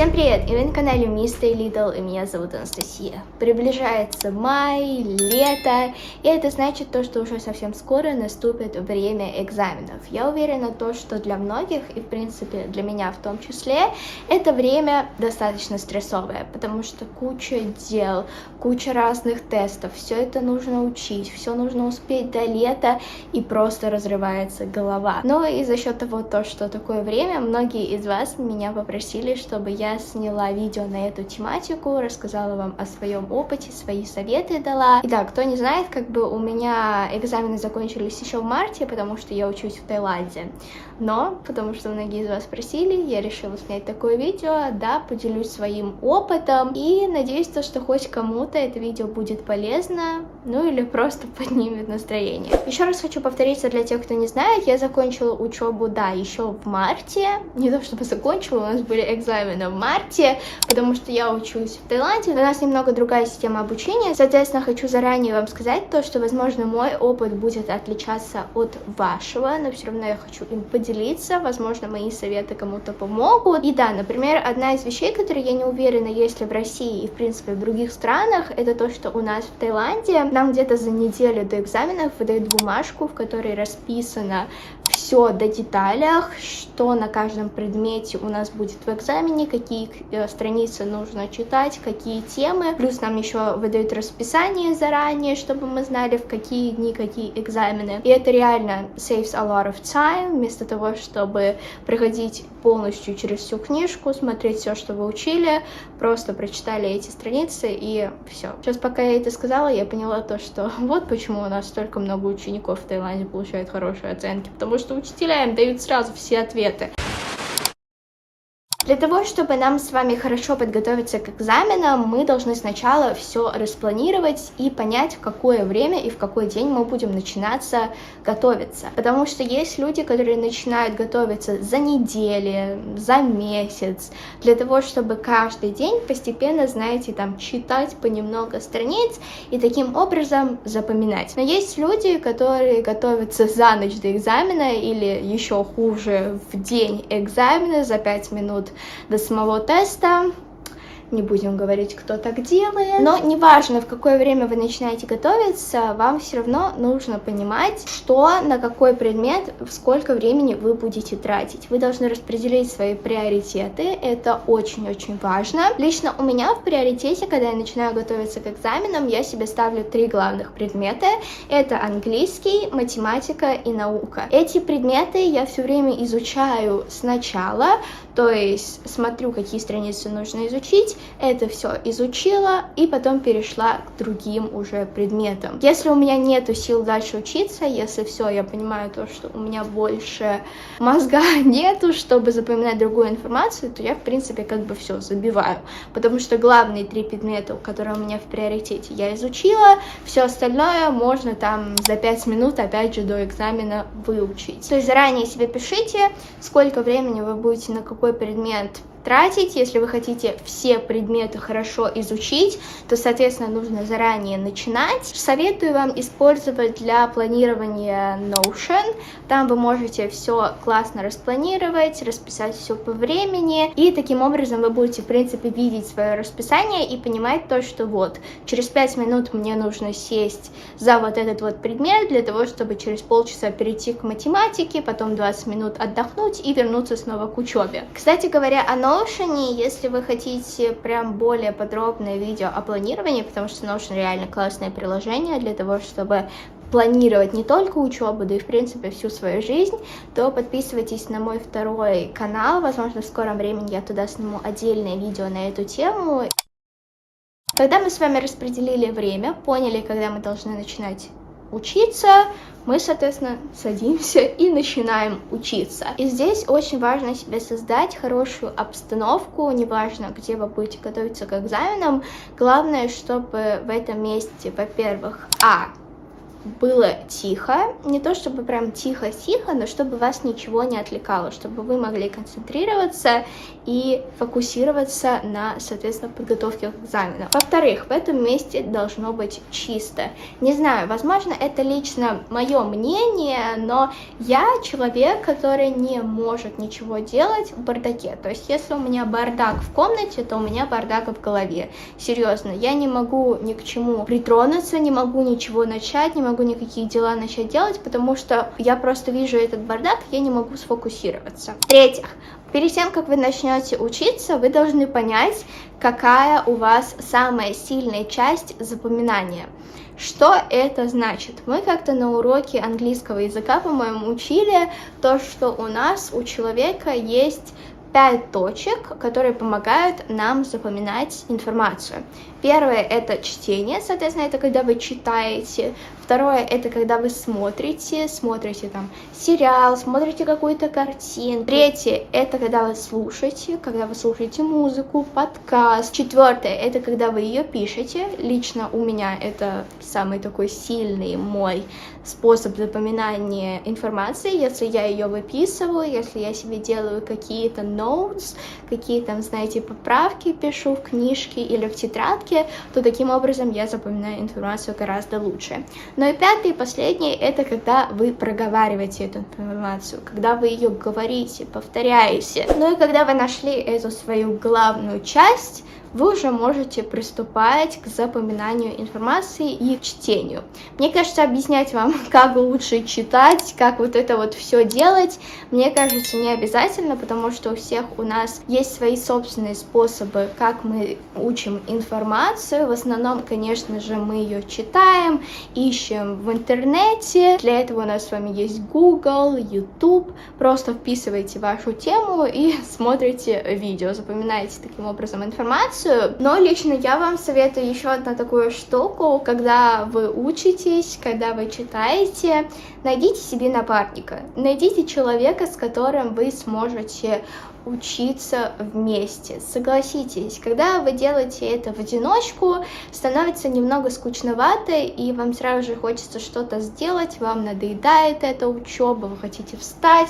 Всем привет! И вы на канале Mr. Little, и меня зовут Анастасия. Приближается май, лето, и это значит то, что уже совсем скоро наступит время экзаменов. Я уверена, что для многих, и в принципе для меня в том числе, это время достаточно стрессовое, потому что куча дел, куча разных тестов, все это нужно учить, все нужно успеть до лета, и просто разрывается голова. Но и за счет того, что такое время, многие из вас меня попросили, чтобы я сняла видео на эту тематику, рассказала вам о своем опыте, свои советы дала. Итак, кто не знает, у меня экзамены закончились еще в марте, потому что я учусь в Таиланде. Но, потому что многие из вас просили, я решила снять такое видео, да, поделюсь своим опытом, и надеюсь, что хоть кому-то это видео будет полезно, ну или просто поднимет настроение. Еще раз хочу повториться для тех, кто не знает, я закончила учебу, да, еще в марте, не то чтобы закончила, у нас были экзамены в марте, потому что я учусь в Таиланде, у нас немного другая система обучения, соответственно, хочу заранее вам сказать что, возможно, мой опыт будет отличаться от вашего, но все равно я хочу им поделиться, возможно, мои советы кому-то помогут. И да, например, одна из вещей, которые я не уверена, есть ли в России и, в принципе, в других странах, это то, что у нас в Таиланде нам где-то за неделю до экзаменов выдают бумажку, в которой расписано все до деталях, что на каждом предмете у нас будет в экзамене, какие страницы нужно читать, какие темы. Плюс нам еще выдают расписание заранее, чтобы мы знали, в какие дни какие экзамены. И это реально saves a lot of time, вместо того, чтобы проходить полностью через всю книжку, смотреть все, что вы учили, просто прочитали эти страницы и все. Сейчас, пока я это сказала, я поняла что вот почему у нас столько много учеников в Таиланде получают хорошие оценки, потому что учителя им дают сразу все ответы. Для того, чтобы нам с вами хорошо подготовиться к экзаменам, мы должны сначала все распланировать и понять, в какое время и в какой день мы будем начинаться готовиться. Потому что есть люди, которые начинают готовиться за неделю, за месяц, для того, чтобы каждый день постепенно, знаете, читать понемногу страниц и таким образом запоминать. Но есть люди, которые готовятся за ночь до экзамена или еще хуже, в день экзамена за 5 минут до самого теста. Не будем говорить, кто так делает. Но неважно, в какое время вы начинаете готовиться, вам все равно нужно понимать, что на какой предмет, сколько времени вы будете тратить. Вы должны распределить свои приоритеты, это очень-очень важно. Лично у меня в приоритете, когда я начинаю готовиться к экзаменам, я себе ставлю 3 главных предмета. Это английский, математика и наука. Эти предметы я все время изучаю сначала, то есть смотрю, какие страницы нужно изучить, это все изучила и потом перешла к другим уже предметам. Если у меня нету сил дальше учиться, если все, я понимаю что у меня больше мозга нету, чтобы запоминать другую информацию, то я, в принципе, все забиваю. Потому что главные 3 предмета, которые у меня в приоритете, я изучила, все остальное можно за 5 минут, опять же, до экзамена выучить. То есть заранее себе пишите, сколько времени вы будете на какой предмет тратить. Если вы хотите все предметы хорошо изучить, то, соответственно, нужно заранее начинать. Советую вам использовать для планирования Notion. Там вы можете все классно распланировать, расписать все по времени, и таким образом вы будете, в принципе, видеть свое расписание и понимать что через 5 минут мне нужно сесть за этот предмет для того, чтобы через полчаса перейти к математике, потом 20 минут отдохнуть и вернуться снова к учебе. Кстати говоря, о Notion, если вы хотите прям более подробное видео о планировании, потому что Notion реально классное приложение для того, чтобы планировать не только учебу, да и в принципе всю свою жизнь, то подписывайтесь на мой второй канал, возможно в скором времени я туда сниму отдельное видео на эту тему. Когда мы с вами распределили время, поняли, когда мы должны начинать учиться, мы, соответственно, садимся и начинаем учиться. И здесь очень важно себе создать хорошую обстановку, неважно, где вы будете готовиться к экзаменам. Главное, чтобы в этом месте, во-первых, было тихо, не то чтобы прям тихо-тихо, но чтобы вас ничего не отвлекало, чтобы вы могли концентрироваться и фокусироваться на, соответственно, подготовке к экзамену. Во-вторых, в этом месте должно быть чисто. Не знаю, возможно, это лично мое мнение, но я человек, который не может ничего делать в бардаке. То есть, если у меня бардак в комнате, то у меня бардак в голове. Серьезно, я не могу ни к чему притронуться, не могу ничего начать, не могу никакие дела начать делать, потому что я просто вижу этот бардак, я не могу сфокусироваться. В-третьих, перед тем, как вы начнете учиться, вы должны понять, какая у вас самая сильная часть запоминания. Что это значит? Мы как-то на уроке английского языка, по-моему, учили то, что у нас, у человека есть 5 точек, которые помогают нам запоминать информацию. Первое — это чтение, соответственно, это когда вы читаете. Второе — это когда вы смотрите там сериал, смотрите какую-то картину. Третье — это когда вы слушаете музыку, подкаст. Четвертое — это когда вы ее пишете. Лично у меня это самый такой сильный мой способ запоминания информации, если я ее выписываю, если я себе делаю какие-то notes, какие там, знаете, поправки пишу в книжке или в тетрадке, то таким образом я запоминаю информацию гораздо лучше. Ну и пятый и последний — это когда вы проговариваете эту информацию, когда вы ее говорите, повторяете. Ну и когда вы нашли эту свою главную часть, вы уже можете приступать к запоминанию информации и к чтению. Мне кажется, объяснять вам, как лучше читать, как вот это вот все делать, мне кажется, не обязательно, потому что у всех у нас есть свои собственные способы, как мы учим информацию. В основном, конечно же, мы ее читаем, ищем в интернете. Для этого у нас с вами есть Google, YouTube. Просто вписываете вашу тему и смотрите видео, запоминаете таким образом информацию. Но лично я вам советую еще одну такую штуку: когда вы учитесь, когда вы читаете, найдите себе напарника, найдите человека, с которым вы сможете учиться вместе. Согласитесь, когда вы делаете это в одиночку, становится немного скучновато, и вам сразу же хочется что-то сделать, вам надоедает эта учеба, вы хотите встать,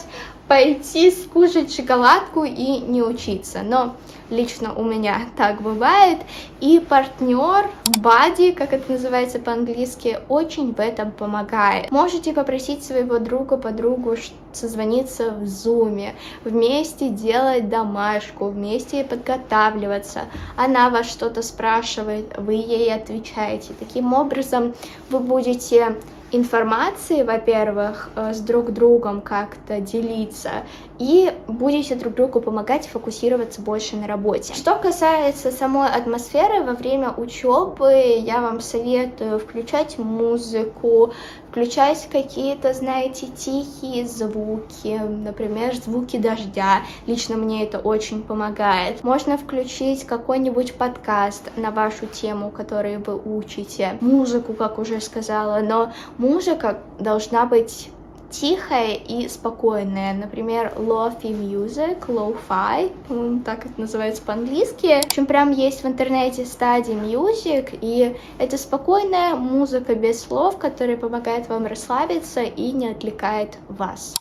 пойти скушать шоколадку и не учиться. Но лично у меня так бывает, и партнер, бадди, как это называется по-английски, очень в этом помогает. Можете попросить своего друга, подругу созвониться в зуме, вместе делать домашку, вместе подготавливаться. Она вас что-то спрашивает, вы ей отвечаете. Таким образом вы будете информацией, во-первых, с друг другом как-то делиться, и будете друг другу помогать фокусироваться больше на работе. Что касается самой атмосферы во время учебы, я вам советую включать музыку, включать какие-то, знаете, тихие звуки, например, звуки дождя. Лично мне это очень помогает. Можно включить какой-нибудь подкаст на вашу тему, которую вы учите. Музыку, как уже сказала, но музыка должна быть тихая и спокойная, например, lofi music, lo-fi, по-моему, так это называется по-английски. В общем, прям есть в интернете Study Music, и это спокойная музыка без слов, которая помогает вам расслабиться и не отвлекает вас.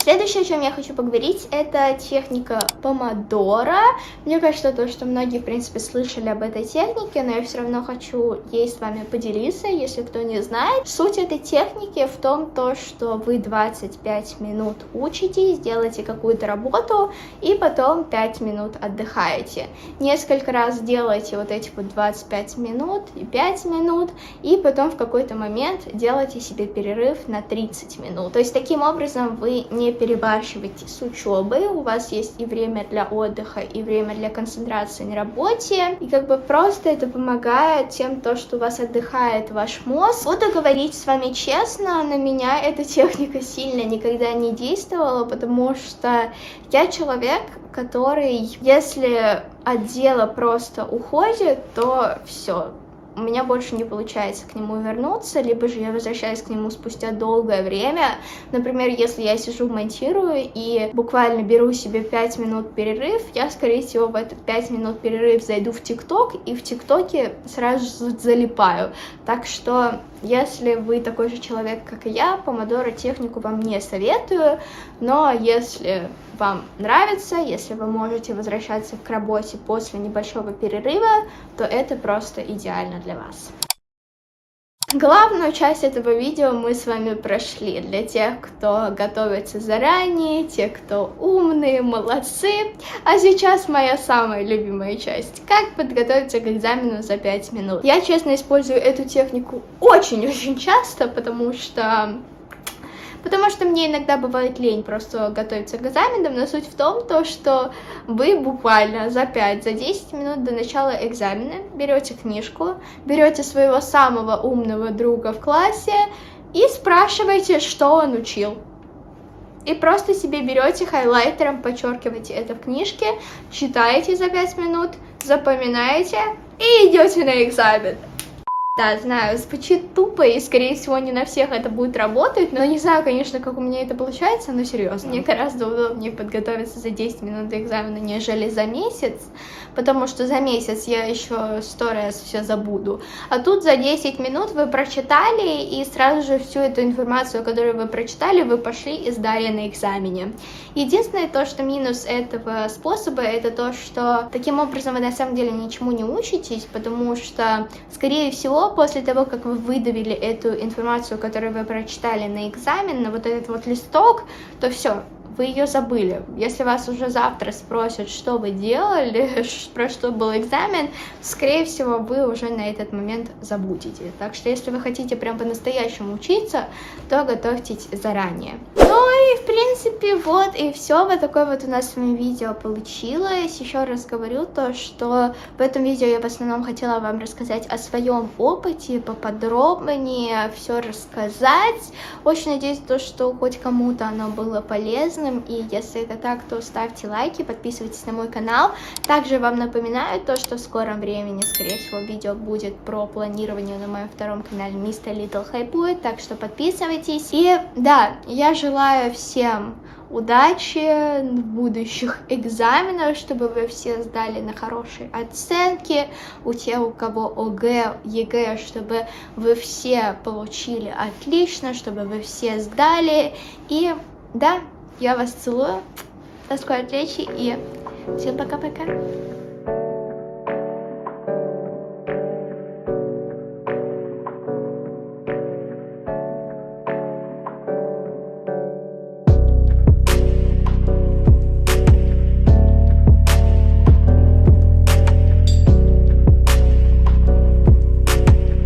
Следующее, о чем я хочу поговорить, это техника помодоро. Мне кажется, то, что многие, в принципе, слышали об этой технике, но я все равно хочу ей с вами поделиться, если кто не знает. Суть этой техники в том, что вы 25 минут учитесь, делаете какую-то работу, и потом 5 минут отдыхаете. Несколько раз делаете вот эти вот 25 минут и 5 минут, и потом в какой-то момент делаете себе перерыв на 30 минут. То есть таким образом вы не перебарщивайте с учебой, у вас есть и время для отдыха, и время для концентрации на работе, и как бы просто это помогает тем, что у вас отдыхает ваш мозг. Буду говорить с вами честно, на меня эта техника сильно никогда не действовала, потому что я человек, который, если от дела просто уходит, то все. У меня больше не получается к нему вернуться, либо же я возвращаюсь к нему спустя долгое время. Например, если я сижу, монтирую и буквально беру себе 5 минут перерыв, я, скорее всего, в этот 5 минут перерыв зайду в ТикТок, и в ТикТоке сразу же залипаю. Так что Если вы такой же человек, как и я, помодоро технику вам не советую, но если вам нравится, если вы можете возвращаться к работе после небольшого перерыва, то это просто идеально для вас. Главную часть этого видео мы с вами прошли. Для тех, кто готовится заранее, те, кто умные, молодцы. А сейчас моя самая любимая часть. Как подготовиться к экзамену за 5 минут. Я, честно, использую эту технику очень-очень часто, потому что мне иногда бывает лень просто готовиться к экзаменам, но суть в том, что вы буквально за 5-10 минут до начала экзамена берете книжку, берете своего самого умного друга в классе и спрашиваете, что он учил. И просто себе берете хайлайтером, подчеркиваете это в книжке, читаете за 5 минут, запоминаете и идете на экзамен. Да, знаю, звучит тупо, и, скорее всего, не на всех это будет работать, но не знаю, конечно, как у меня это получается, но серьезно. Мне гораздо удобнее подготовиться за 10 минут до экзамена, нежели за месяц, потому что за месяц я еще 100 раз все забуду. А тут за 10 минут вы прочитали, и сразу же всю эту информацию, которую вы прочитали, вы пошли и сдали на экзамене. Единственное то, что минус этого способа, это то, что таким образом вы на самом деле ничему не учитесь, потому что, скорее всего, после того, как вы выдавили эту информацию, которую вы прочитали на экзамен, на вот этот вот листок, то все, вы ее забыли. Если вас уже завтра спросят, что вы делали, про что был экзамен, скорее всего, вы уже на этот момент забудете. Так что, если вы хотите прям по-настоящему учиться, то готовьтесь заранее. Ну и, в принципе, вот и все. Вот такое вот у нас с вами видео получилось. Еще раз говорю то, что в этом видео я в основном хотела вам рассказать о своем опыте, поподробнее все рассказать. Очень надеюсь, что хоть кому-то оно было полезно. И если это так, то ставьте лайки, подписывайтесь на мой канал. Также вам напоминаю то, что в скором времени, скорее всего, видео будет про планирование на моем втором канале Mr. Little Hypeует, так что подписывайтесь. И да, я желаю всем удачи в будущих экзаменах, чтобы вы все сдали на хорошие оценки, у тех, у кого ОГЭ, ЕГЭ, чтобы вы все получили отлично, чтобы вы все сдали. И да, я вас целую, до скорой встречи и всем пока-пока.